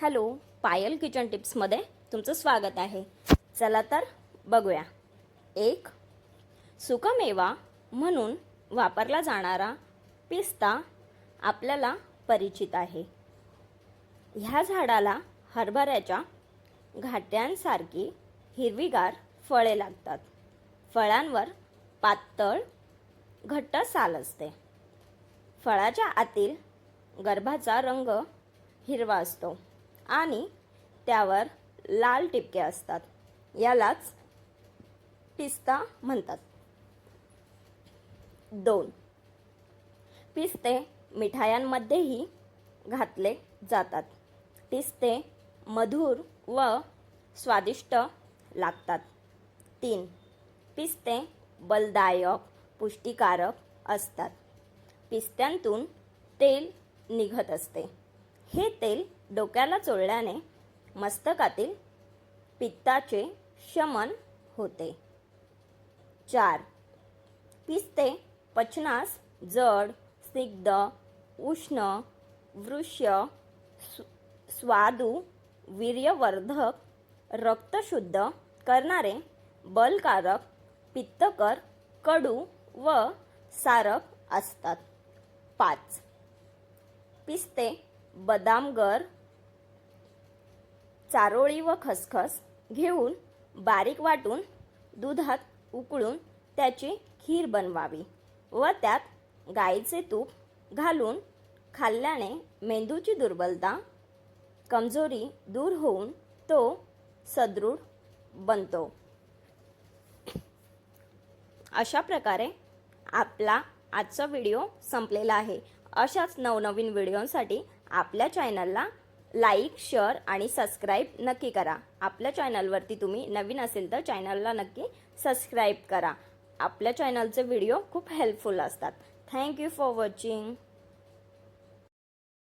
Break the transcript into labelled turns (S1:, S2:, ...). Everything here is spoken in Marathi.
S1: हॅलो, पायल किचन टिप्समध्ये तुमचं स्वागत आहे। चला तर बघूया। एक सुकामेवा म्हणून वापरला जाणारा पिस्ता आपल्याला परिचित आहे। ह्या झाडाला हरभऱ्याच्या घाट्यांसारखी हिरवीगार फळे लागतात। फळांवर पातळ घट्ट साल असते। फळाच्या आतील गर्भाचा रंग हिरवा असतो आणि त्यावर लाल टिपके असतात। यालाच पिस्ता म्हणतात। 2 पिस्ते मिठायांमध्येही घातले जातात। पिस्ते मधुर व स्वादिष्ट लागतात। 3 पिस्ते बलदायक, पुष्टिकारक असतात। पिस्त्यांतून तेल निघत असते। हे तेल डोक्याला चोळल्याने मस्तकातील पित्ताचे शमन होते। 4 पिस्ते पचनास जड, स्निग्ध, उष्ण, वृष्य, स्वादू, वीर्यवर्धक, रक्तशुद्ध करणारे, बलकारक, पित्तकर, कडू व सारक असतात। 5 पिस्ते बदामगर, चारोळी व खसखस घेऊन बारीक वाटून दुधात उकळून त्याची खीर बनवावी व त्यात गाईचे तूप घालून खाल्ल्याने मेंदूची दुर्बलता, कमजोरी दूर होऊन तो सदृढ बनतो। अशा प्रकारे आपला आजचा व्हिडिओ संपलेला आहे। अशाच नवनवीन व्हिडिओंसाठी आपल्या चॅनलला लाईक, शेअर आणि सबस्क्राईब नक्की करा। आपल्या चॅनलवरती तुम्ही नवीन असेल तर चॅनलला नक्की सबस्क्राईब करा। आपल्या चॅनलचे व्हिडिओ खूप हेल्पफुल असतात। Thank you for watching.